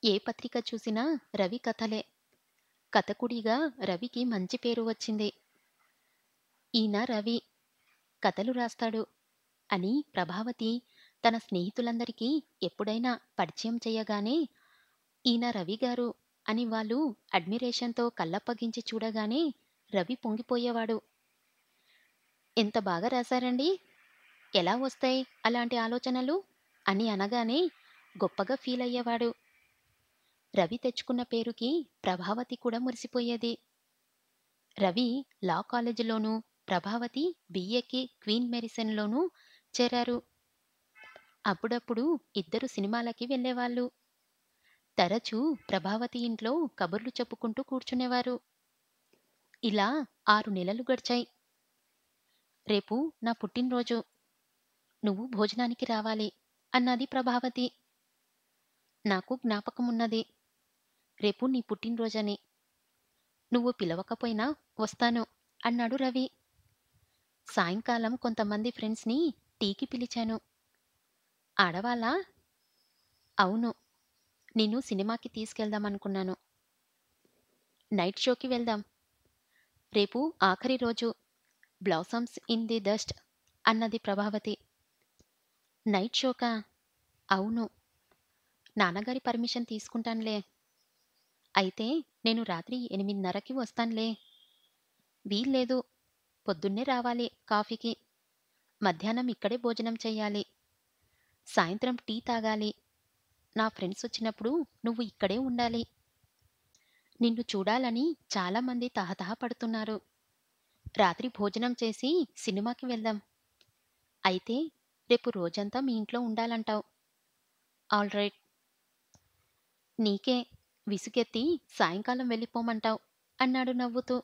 ఏ పత్రిక చూసినా రవి కథలే. కథకుడిగా రవికి మంచి పేరు వచ్చింది. ఈయన రవి కథలు రాస్తాడు అని ప్రభావతి తన స్నేహితులందరికీ ఎప్పుడైనా పరిచయం చెయ్యగానే, ఈయన రవి గారు అని వాళ్ళు అడ్మిరేషన్‌తో కళ్ళప్పగించి చూడగానే రవి పొంగిపోయేవాడు. ఎంత బాగా రాశారండి! ఎలా వస్తాయి అలాంటి ఆలోచనలు? అని అనగానే గొప్పగా ఫీలయ్యేవాడు. రవి తెచ్చుకున్న పేరుకి ప్రభావతి కూడా మురిసిపోయేది. రవి లా కాలేజీలోనూ, ప్రభావతి బీఏకి క్వీన్ మేరీసన్‌లోనూ చేరారు. అప్పుడప్పుడు ఇద్దరు సినిమాలకి వెళ్ళేవాళ్ళు. తరచూ ప్రభావతి ఇంట్లో కబుర్లు చెప్పుకుంటూ కూర్చునేవారు. ఇలా 6 నెలలు గడిచాయి. రేపు నా పుట్టినరోజు. నువ్వు భోజనానికి రావాలి అన్నది ప్రభావతి. నాకు జ్ఞాపకమున్నది. రేపు నీ పుట్టినరోజని. నువ్వు పిలవకపోయినా వస్తాను అన్నాడు రవి. సాయంకాలం కొంతమంది ఫ్రెండ్స్‌ని టీకి పిలిచాను. ఆడవాళ్ళా? అవును. నిన్ను సినిమాకి తీసుకెళ్దామనుకున్నాను. నైట్ షోకి వెళ్దాం. రేపు ఆఖరి రోజు. బ్లాసమ్స్ ఇన్ ది డస్ట్ అన్నది ప్రభావతి. నైట్ షోకా? అవును. నాన్నగారి పర్మిషన్ తీసుకుంటానులే. అయితే నేను రాత్రి 8:30కి వస్తానులే. వీల్లేదు. పొద్దున్నే రావాలి కాఫీకి. మధ్యాహ్నం ఇక్కడే భోజనం చెయ్యాలి. సాయంత్రం టీ తాగాలి. నా ఫ్రెండ్సొచ్చినప్పుడు నువ్వు ఇక్కడే ఉండాలి. నిన్ను చూడాలని చాలామంది తహతహ పడుతున్నారు. రాత్రి భోజనం చేసి సినిమాకి వెళ్దాం. అయితే రేపు రోజంతా మీ ఇంట్లో ఉండాలంటావు. ఆల్రైట్. నీకే విసుగెత్తి సాయంకాలం వెళ్ళిపోమంటావు అన్నాడు నవ్వుతూ.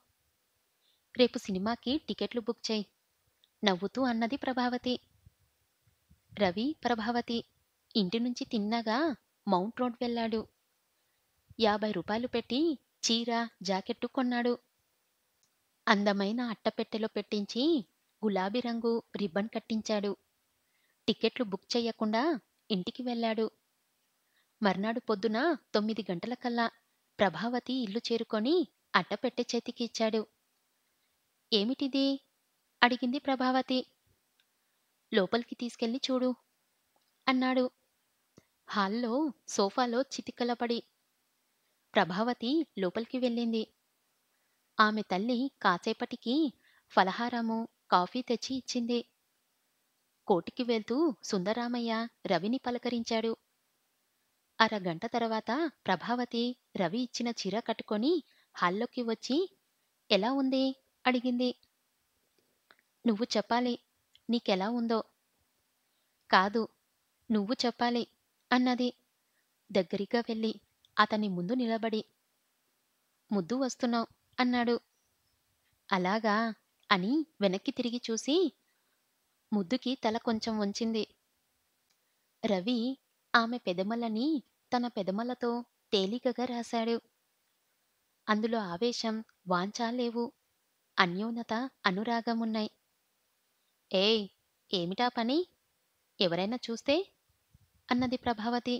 రేపు సినిమాకి టికెట్లు బుక్ చెయ్ నవ్వుతూ అన్నది ప్రభావతి. రవి, ప్రభావతి ఇంటి నుంచి తిన్నగా మౌంట్ రోడ్ వెళ్ళాడు. రూ. 50 పెట్టి చీర, జాకెట్టు కొన్నాడు. అందమైన అట్టపెట్టెలో పెట్టించి గులాబీ రంగు రిబ్బన్ కట్టించాడు. టికెట్లు బుక్ చెయ్యకుండా ఇంటికి వెళ్ళాడు. మర్నాడు పొద్దున 9 గంటలకల్లా ప్రభావతి ఇల్లు చేరుకొని అట్టపెట్టె చేతికి ఇచ్చాడు. ఏమిటిది? అడిగింది ప్రభావతి. లోపలికి తీసుకెళ్ళి చూడు అన్నాడు. హాల్లో సోఫాలో చితికలపడి ప్రభావతి లోపలికి వెళ్ళింది. ఆమె తల్లి కాసేపటికి ఫలహారము, కాఫీ తెచ్చి ఇచ్చింది. కోటికి వెళ్తూ సుందరామయ్య రవిని పలకరించాడు. అరగంట తర్వాత ప్రభావతి రవి ఇచ్చిన చీర కట్టుకొని హాల్లోకి వచ్చి ఎలా ఉంది? అడిగింది. నువ్వు చెప్పాలి. నీకెలా ఉందో? కాదు. నువ్వు చెప్పాలి అన్నది దగ్గరగా వెళ్ళి అతని ముందు నిలబడి. ముద్దు వస్తున్నావు అన్నాడు. అలాగా అని వెనక్కి తిరిగి చూసి ముద్దుకి తల కొంచెం వంచింది. రవి ఆమె పెదవులని తన పెదవులతో తేలికగా రాశాడు. అందులో ఆవేశం, వాంఛ లేవు. అన్యోన్యత, అనురాగమున్నాయి. ఏయ్! ఏమిటా పని? ఎవరైనా చూస్తే? అన్నది ప్రభావతి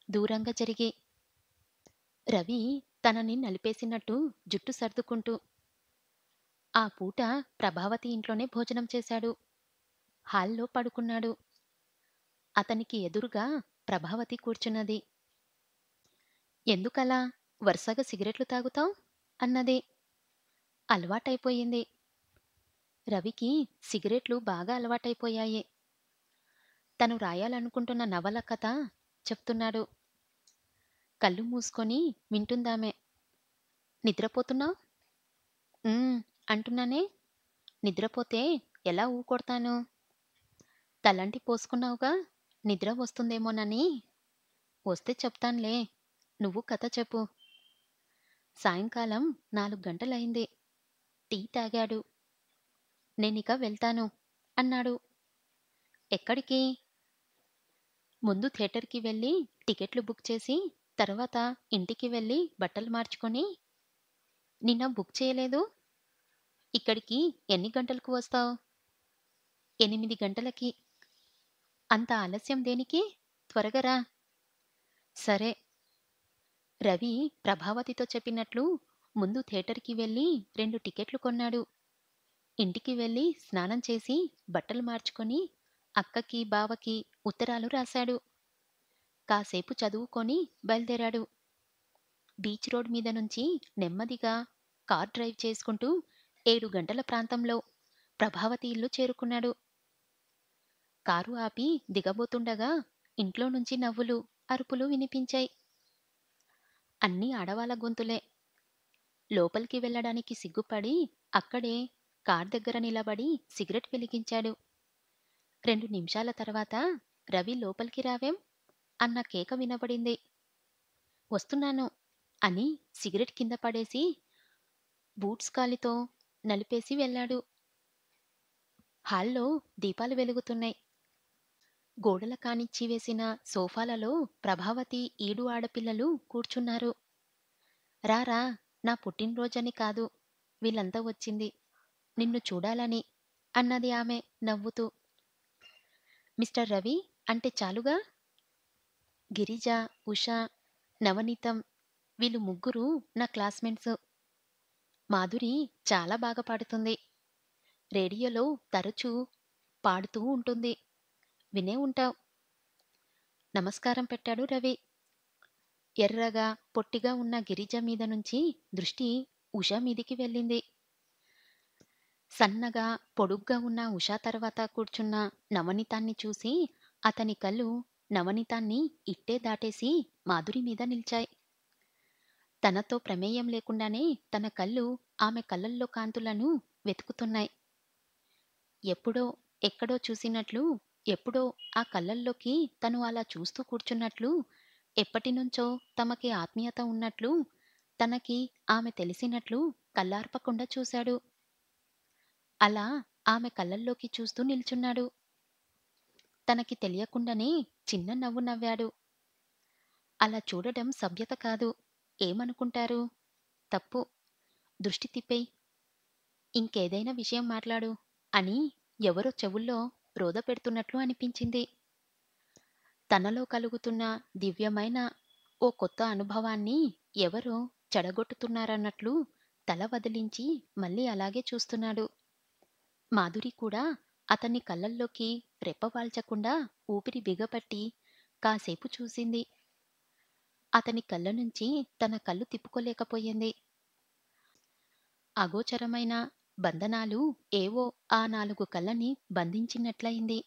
దూరంగా జరిగి. రవి తనని నలిపేసినట్టు జుట్టు సర్దుకుంటూ. ఆ పూట ప్రభావతి ఇంట్లోనే భోజనం చేశాడు. హాల్లో పడుకున్నాడు. అతనికి ఎదురుగా ప్రభావతి కూర్చున్నది. ఎందుకలా వరుసగా సిగరెట్లు తాగుతావ్? అన్నది. అలవాటైపోయింది. రవికి సిగరెట్లు బాగా అలవాటైపోయాయి. తను రాయాలనుకుంటున్న నవల కథ చెప్తున్నాడు. కళ్ళు మూసుకొని వింటుందామె. నిద్రపోతున్నావ్? అంటున్నానే. నిద్రపోతే ఎలా ఊకొడతాను? తలంటి పోసుకున్నావుగా, నిద్ర వస్తుందేమోనని. వస్తే చెప్తాన్లే. నువ్వు కథ చెప్పు. సాయంకాలం 4 గంటలయింది. టీ తాగాడు. నేనిక వెళ్తాను అన్నాడు. ఎక్కడికి? ముందు థియేటర్‌కి వెళ్ళి టికెట్లు బుక్ చేసి, తర్వాత ఇంటికి వెళ్ళి బట్టలు మార్చుకొని నిన్న బుక్ చేయలేదు? ఇక్కడికి ఎన్ని గంటలకు వస్తావు? 8 గంటలకి. అంత ఆలస్యం దేనికి? త్వరగా రా. సరే. రవి ప్రభావతితో చెప్పినట్లు ముందు థియేటర్‌కి వెళ్లి 2 టికెట్లు కొన్నాడు. ఇంటికి వెళ్లి స్నానం చేసి, బట్టలు మార్చుకొని, అక్కకి, బావకి ఉత్తరాలు రాశాడు. కాసేపు చదువుకొని బయలుదేరాడు. బీచ్ రోడ్ మీద నుంచి నెమ్మదిగా కార్ డ్రైవ్ చేసుకుంటూ 7 గంటల ప్రాంతంలో ప్రభావతి ఇల్లు చేరుకున్నాడు. కారు ఆపి దిగబోతుండగా ఇంట్లో నుంచి నవ్వులు, అరుపులు వినిపించాయి. అన్నీ ఆడవాళ్ళ గొంతులే. లోపలికి వెళ్ళడానికి సిగ్గుపడి అక్కడే కార్ దగ్గర నిలబడి సిగరెట్ వెలిగించాడు. 2 నిమిషాల తర్వాత రవి లోపలికి రావేం అన్న కేక వినబడింది. వస్తున్నాను అని సిగరెట్ కింద పడేసి బూట్స్ కాలితో నలిపేసి వెళ్ళాడు. హాల్లో దీపాలు వెలుగుతున్నాయి. గోడల కానిచ్చి వేసిన సోఫాలలో ప్రభావతి ఈడు ఆడపిల్లలు కూర్చున్నారు. రారా, నా పుట్టినరోజని కాదు, వీళ్ళంతా వచ్చింది నిన్ను చూడాలని అన్నది ఆమె నవ్వుతూ. మిస్టర్ రవి అంటే చాలుగా. గిరిజ, ఉష, నవనీతం వీళ్ళు ముగ్గురు నా క్లాస్మేట్స్. మాధురి చాలా బాగా పాడుతుంది. రేడియోలో తరచూ పాడుతూ ఉంటుంది. వినే ఉంటావ్. నమస్కారం పెట్టాడు రవి. ఎర్రగా, పొట్టిగా ఉన్న గిరిజ మీద నుంచి దృష్టి ఉష మీదికి వెళ్ళింది. సన్నగా, పొడుగ్గా ఉన్న ఉషా తర్వాత కూర్చున్న నవనీతాన్ని చూసి అతని కళ్ళు నవనీతాన్ని ఇట్టే దాటేసి మాధురి మీద నిలిచాయి. తనతో ప్రమేయం లేకుండానే తన కళ్ళు ఆమె కళ్ళల్లో కాంతులను వెతుకుతున్నాయి. ఎప్పుడో, ఎక్కడో చూసినట్లు, ఎప్పుడో ఆ కళ్ళల్లోకి తను అలా చూస్తూ కూర్చున్నట్లు, ఎప్పటినుంచో తమకి ఆత్మీయత ఉన్నట్లు, తనకి ఆమె తెలిసినట్లు కళ్ళార్పకుండా చూశాడు. అలా ఆమె కళ్ళల్లోకి చూస్తూ నిల్చున్నాడు. తనకి తెలియకుండానే చిన్న నవ్వు నవ్వాడు. అలా చూడడం సభ్యత కాదు. ఏమనుకుంటారు? తప్పు. దృష్టి తిప్పేయ్. ఇంకేదైనా విషయం మాట్లాడు అని ఎవరో చెవుల్లో రోద పెడుతున్నట్లు అనిపించింది. తనలో కలుగుతున్న దివ్యమైన ఓ కొత్త అనుభవాన్ని ఎవరో చెడగొట్టుతున్నారన్నట్లు తల వదిలించి మళ్ళీ అలాగే చూస్తున్నాడు. మాధురి కూడా అతన్ని కళ్ళల్లోకి రెప్పవాల్చకుండా ఊపిరి బిగపట్టి కాసేపు చూసింది. అతని కళ్ళ నుంచి తన కళ్ళు తిప్పుకోలేకపోయింది. అగోచరమైన బంధనాలు ఏవో ఆ 4 కళ్ళని బంధించినట్లయింది.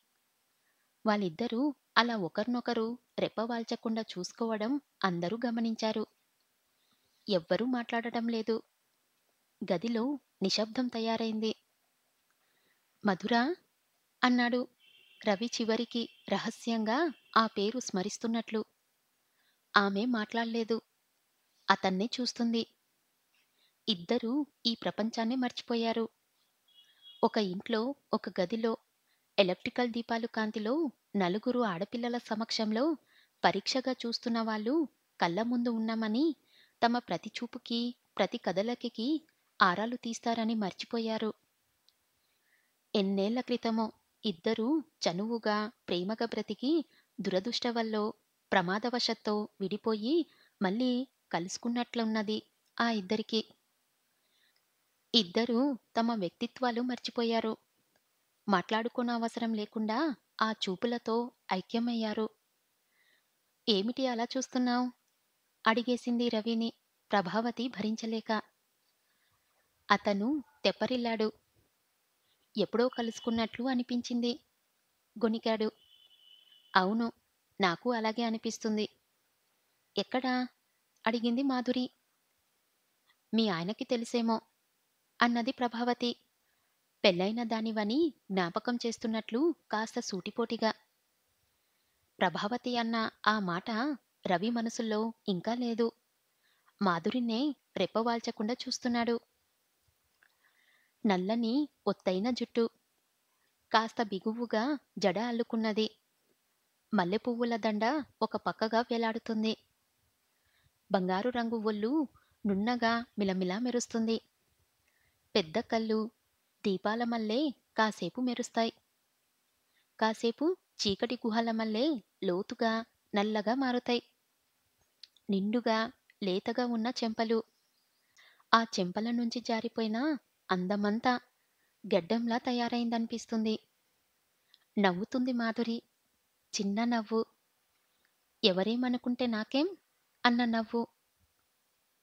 వాళ్ళిద్దరూ అలా ఒకర్నొకరు రెప్పవాల్చకుండా చూసుకోవడం అందరూ గమనించారు. ఎవ్వరూ మాట్లాడటం లేదు. గదిలో నిశ్శబ్దం తయారైంది. మధురా అన్నాడు రవి చివరికి రహస్యంగా ఆ పేరు స్మరిస్తున్నట్లు. ఆమె మాట్లాడలేదు. అతన్నే చూస్తుంది. ఇద్దరూ ఈ ప్రపంచాన్ని మర్చిపోయారు. ఒక ఇంట్లో, ఒక గదిలో ఎలక్ట్రికల్ దీపాలు కాంతిలో నలుగురు ఆడపిల్లల సమక్షంలో పరీక్షగా చూస్తున్న వాళ్ళు కళ్ళ ముందు ఉన్నామని, తమ ప్రతి చూపుకి, ప్రతి కదలికకి ఆరాలు తీస్తారని మర్చిపోయారు. ఎన్నేళ్ల క్రితమో ఇద్దరూ చనువుగా, ప్రేమగా బ్రతికి దురదృష్టవల్లో, ప్రమాదవశత్తు విడిపోయి మళ్ళీ కలుసుకున్నట్లున్నది ఆ ఇద్దరికీ. ఇద్దరూ తమ వ్యక్తిత్వాలు మర్చిపోయారు. మాట్లాడుకోనవసరం లేకుండా ఆ చూపులతో ఐక్యమయ్యారు. ఏమిటి అలా చూస్తున్నావ్? అడిగేసింది రవిని ప్రభావతి భరించలేక. అతను తెప్పరిల్లాడు. ఎప్పుడో కలుసుకున్నట్లు అనిపించింది. గొణికాడు. అవును, నాకు అలాగే అనిపిస్తుంది. ఎక్కడా? అడిగింది మాధురి. మీ ఆయనకి తెలిసేమో అన్నది ప్రభావతి. పెళ్ళైన దానివని జ్ఞాపకం చేస్తున్నట్లు కాస్త సూటిపోటిగా. ప్రభావతి అన్న ఆ మాట రవి మనసులో ఇంకా లేదు. మాధురినే రెప్పవాల్చకుండా చూస్తున్నాడు. నల్లని ఒత్తైన జుట్టు. కాస్త బిగువుగా జడ అల్లుకున్నది. మల్లెపువ్వుల దండ ఒక పక్కగా వేలాడుతుంది. బంగారు రంగు ఒళ్ళు నున్నగా మిలమిలా మెరుస్తుంది. పెద్ద కళ్ళు దీపాల మల్లే కాసేపు మెరుస్తాయి. కాసేపు చీకటి గుహల మల్లే లోతుగా నల్లగా మారుతాయి. నిండుగా లేతగా ఉన్న చెంపలు. ఆ చెంపల నుంచి జారిపోయిన అందమంతా గెడ్డంలా తయారైందనిపిస్తుంది. నవ్వుతుంది మాధురి. చిన్న నవ్వు. ఎవరేమనుకుంటే నాకేం? అన్న నవ్వు.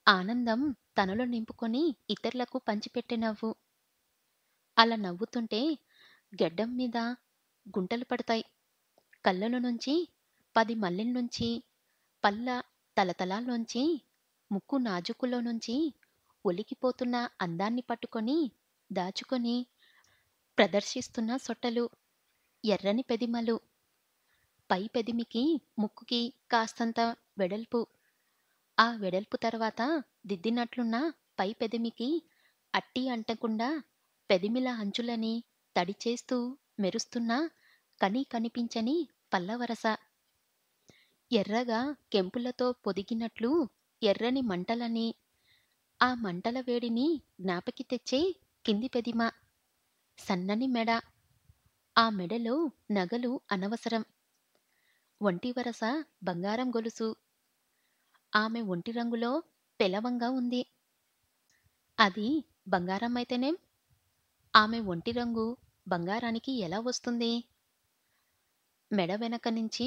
ఆనందం తనలో నింపుకొని ఇతరులకు పంచిపెట్టే నవ్వు. అలా నవ్వుతుంటే గెడ్డం మీద గుంటలు పడతాయి. కళ్ళలో నుంచి 10 మల్లెల్నుంచి, పళ్ళ తళతళాల్లోంచి, ముక్కు నాజూకులో నుంచి ఒలికిపోతున్న అందాన్ని పట్టుకొని, దాచుకొని ప్రదర్శిస్తున్న సొట్టలు, ఎర్రని పెదిమలు, పై పెదిమికి, ముక్కుకి కాస్తంత వెడల్పు, ఆ వెడల్పు తర్వాత దిద్దినట్లున్న పై పెదిమికి అట్టి అంటకుండా పెదిమిల అంచులని తడిచేస్తూ మెరుస్తున్న కనిపించని పల్లవరస. ఎర్రగా కెంపులతో పొదిగినట్లు ఎర్రని మంటలని, ఆ మంటల వేడిని జ్ఞాపకి తెచ్చే కింది పెదిమ. సన్నని మెడ. ఆ మెడలో నగలు అనవసరం. ఒంటి వరస బంగారం గొలుసు. ఆమె ఒంటి రంగులో పెలవంగా ఉంది. అది బంగారమైతేనేం? ఆమె ఒంటి రంగు బంగారానికి ఎలా వస్తుంది? మెడ వెనక నుంచి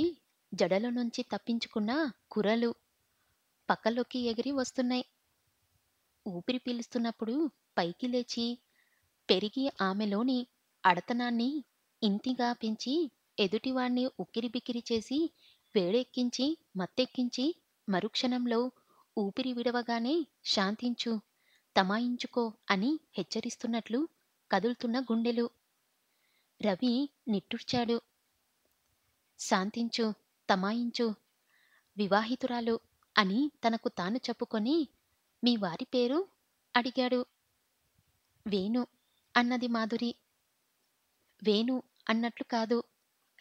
జడల నుంచి తప్పించుకున్న కురలు పక్కలోకి ఎగిరి వస్తున్నాయి. ఊపిరి పీలుస్తున్నప్పుడు పైకి లేచి పెరిగి ఆమెలోని అడతనాన్ని ఇంతిగా పెంచి ఎదుటివాణ్ణి ఉక్కిరిబిక్కిరి చేసి వేడెక్కించి మత్తెక్కించి మరుక్షణంలో ఊపిరి విడవగానే శాంతించు, తమాయించుకో అని హెచ్చరిస్తున్నట్లు కదులుతున్న గుండెలు. రవి నిట్టూర్చాడు. శాంతించు, తమాయించు, వివాహితురాలు అని తనకు తాను చెప్పుకొని, మీ వారి పేరు? అడిగాడు. వేణు అన్నది మాధురి. వేణు అన్నట్లు కాదు,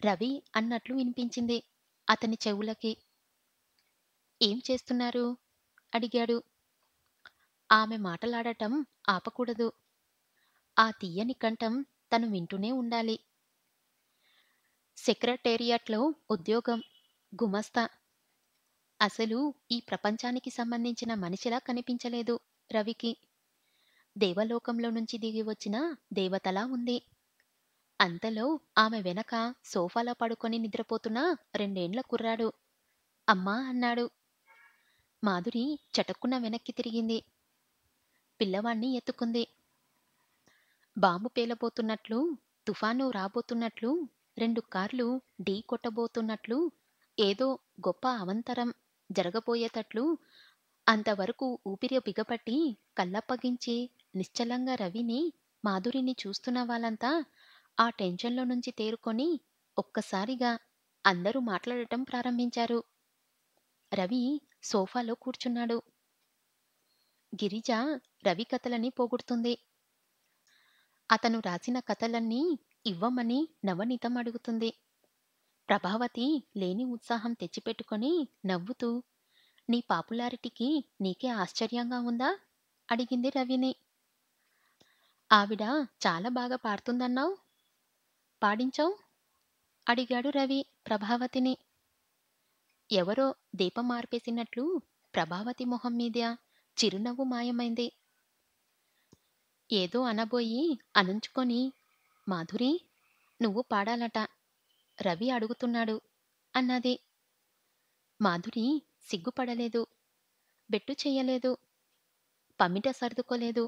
రవి అన్నట్లు వినిపించింది అతని చెవులకి. ఏం చేస్తున్నారు? అడిగాడు. ఆమె మాటలాడటం ఆపకూడదు. ఆ తీయని కంఠం తను వింటూనే ఉండాలి. సెక్రటేరియట్లో ఉద్యోగం, గుమస్తా. అసలు ఈ ప్రపంచానికి సంబంధించిన మనిషిలా కనిపించలేదు రవికి. దేవలోకంలో నుంచి దిగి వచ్చిన దేవతలా ఉంది. అంతలో ఆమె వెనక సోఫాలో పడుకొని నిద్రపోతున్న 2 ఏండ్ల కుర్రాడు అమ్మా అన్నాడు. మాధురి చటుక్కున వెనక్కి తిరిగింది. పిల్లవాణ్ణి ఎత్తుకుంది. బాంబు పేలబోతున్నట్లు, తుఫాను రాబోతున్నట్లు, 2 కార్లు ఢీ కొట్టబోతున్నట్లు, ఏదో గొప్ప అవంతరం జరగబోయేటట్లు, అంతవరకు ఊపిరి బిగపట్టి కళ్ళప్పగించి నిశ్చలంగా రవిని, మాధురిని చూస్తున్న వాళ్ళంతా ఆ టెన్షన్లో నుంచి తేరుకొని ఒక్కసారిగా అందరూ మాట్లాడటం ప్రారంభించారు. రవి సోఫాలో కూర్చున్నాడు. గిరిజ రవి కథలని పోగొడుతుంది. అతను రాసిన కథలన్నీ ఇవ్వమని నవనీతం అడుగుతుంది. ప్రభావతి లేని ఉత్సాహం తెచ్చిపెట్టుకొని నవ్వుతూ, నీ పాపులారిటీకి నీకే ఆశ్చర్యంగా ఉందా? అడిగింది రవిని. ఆవిడ చాలా బాగా పాడుతుందన్నావ్? పాడించావ్? అడిగాడు రవి ప్రభావతిని. ఎవరో దీపం ఆర్పేసినట్లు ప్రభావతి మొహం మీద చిరునవ్వు మాయమైంది. ఏదో అనబోయి అనుంచుకొని, మాధురీ, నువ్వు పాడాలట, రవి అడుగుతున్నాడు అన్నది. మాధురి సిగ్గుపడలేదు. బెట్టు చెయ్యలేదు. పమిట సర్దుకోలేదు.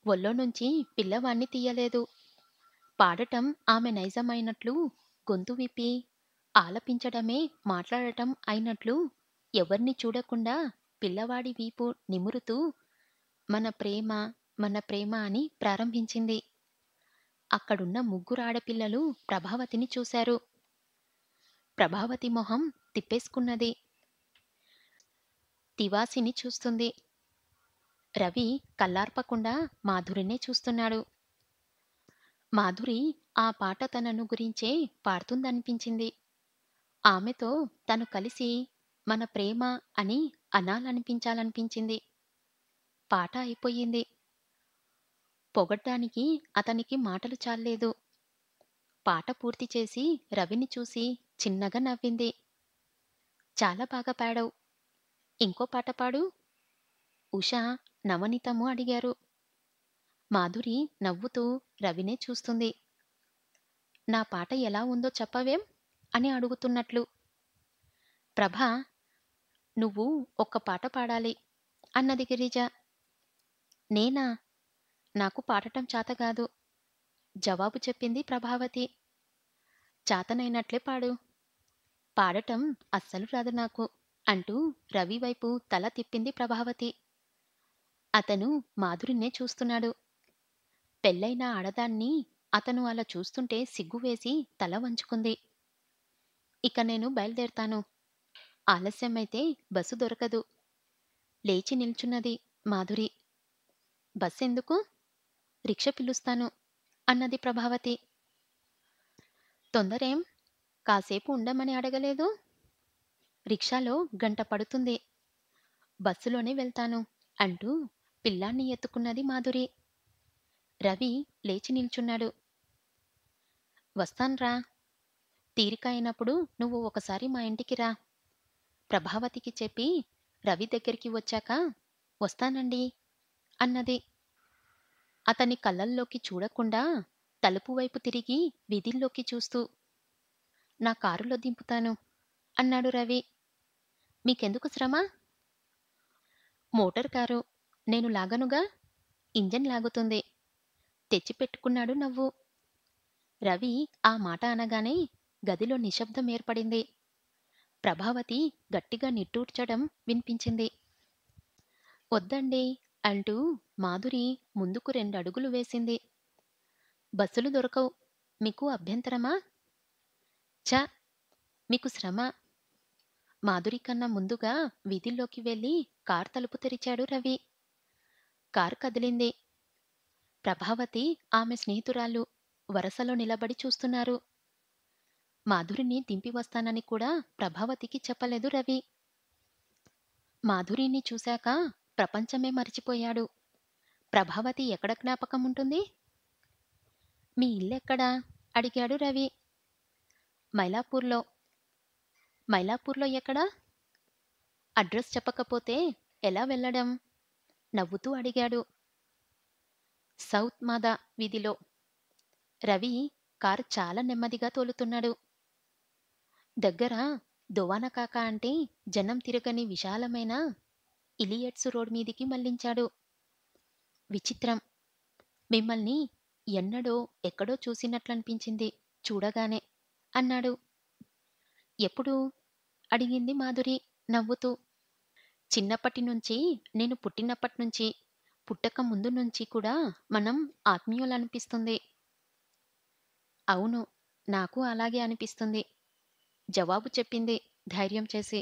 ఒళ్ళోనుంచి పిల్లవాణ్ణి తీయలేదు. పాడటం ఆమె నైజమైనట్లు గొంతు విప్పి ఆలపించడమే మాట్లాడటం అయినట్లు ఎవర్ని చూడకుండా పిల్లవాడి వీపు నిమురుతూ మన ప్రేమ, మన ప్రేమ అని ప్రారంభించింది. అక్కడున్న 3 ఆడపిల్లలు ప్రభావతిని చూశారు. ప్రభావతి మొహం తిప్పేసుకున్నది. తివాసిని చూస్తుంది. రవి కళ్ళార్పకుండా మాధురినే చూస్తున్నాడు. మాధురి ఆ పాట తనను గురించే పాడుతుందనిపించింది. ఆమెతో తను కలిసి మన ప్రేమ అని అనాలనిపించాలనిపించింది. పాట అయిపోయింది. పొగడ్డానికి అతనికి మాటలు చాల్లేదు. పాట పూర్తి చేసి రవిని చూసి చిన్నగా నవ్వింది. చాలా బాగా పాడావ్. ఇంకో పాట పాడు. ఉషా, నవనీతము అడిగారు. మాధురి నవ్వుతూ రవినే చూస్తుంది. నా పాట ఎలా ఉందో చెప్పవేం? అని అడుగుతున్నట్లు. ప్రభ, నువ్వు ఒక్క పాట పాడాలి అన్నది గిరిజ. నేనా? నాకు పాడటం చాతగాదు జవాబు చెప్పింది ప్రభావతి. చాతనైనట్లే పాడు. పాడటం అస్సలు రాదు నాకు అంటూ రవి వైపు తల తిప్పింది ప్రభావతి. అతను మాధురినే చూస్తున్నాడు. పెళ్ళైన ఆడదాన్ని అతను అలా చూస్తుంటే సిగ్గువేసి తల వంచుకుంది. ఇక నేను బయలుదేరతాను. ఆలస్యమైతే బస్సు దొరకదు. లేచి నిల్చున్నది మాధురి. బస్సెందుకు? రిక్ష పిలుస్తాను అన్నది ప్రభావతి. తొందరేం? కాసేపు ఉండమని అడగలేదు? రిక్షాలో గంట పడుతుంది. బస్సులోనే వెళ్తాను అంటూ పిల్లాన్ని ఎత్తుకున్నది మాధురి. రవి లేచి నిల్చున్నాడు. వస్తాన్రా. తీరిక అయినప్పుడు నువ్వు ఒకసారి మా ఇంటికి రా. ప్రభావతికి చెప్పి రవి దగ్గరికి వచ్చాక వస్తానండి అన్నది. అతని కళ్ళల్లోకి చూడకుండా తలుపు వైపు తిరిగి వీధిల్లోకి చూస్తూ, నా కారులో దింపుతాను అన్నాడు రవి. మీకెందుకు శ్రమ? Motor car. నేను లాగనుగా. ఇంజన్ లాగుతుంది. తెచ్చిపెట్టుకున్నాడు నవ్వు. రవి ఆ మాట అనగానే గదిలో నిశ్శబ్దం ఏర్పడింది. ప్రభావతి గట్టిగా నిట్టూర్చడం వినిపించింది. వద్దండి అంటూ మాధురి ముందుకు 2 అడుగులు వేసింది. బస్సులు దొరకవు. మీకు అభ్యంతరమా? ఛ! మీకు శ్రమ. మాధురి కన్నా ముందుగా వీధిల్లోకి వెళ్లి కారు తలుపు తెరిచాడు రవి. కారు కదిలింది. ప్రభావతి, ఆమె స్నేహితురాలు వరసలో నిలబడి చూస్తున్నారు. మాధురిని దింపి వస్తానని కూడా ప్రభావతికి చెప్పలేదు రవి. మాధురిని చూశాక ప్రపంచమే మరిచిపోయాడు. ప్రభావతి ఎక్కడ జ్ఞాపకం ఉంటుంది? మీ ఇల్లెక్కడా? అడిగాడు రవి. మైలాపూర్లో. మైలాపూర్లో ఎక్కడా? అడ్రస్ చెప్పకపోతే ఎలా వెళ్ళడం? నవ్వుతూ అడిగాడు. సౌత్ మాదా వీధిలో. రవి కారు చాలా నెమ్మదిగా తోలుతున్నాడు. దగ్గర దోవానకాక అంటే జనం తిరగని విశాలమైన ఇలియట్స్ రోడ్ మీదికి మళ్లించాడు. విచిత్రం. మిమ్మల్ని ఎన్నడో ఎక్కడో చూసినట్లనిపించింది చూడగానే అన్నాడు. ఎప్పుడు? అడిగింది మాధురి నవ్వుతూ. చిన్నప్పటి నుంచి, నేను పుట్టినప్పట్నుంచి, పుట్టక ముందు నుంచి కూడా మనం ఆత్మీయులనిపిస్తుంది. అవును, నాకు అలాగే అనిపిస్తుంది జవాబు చెప్పింది ధైర్యం చేసి.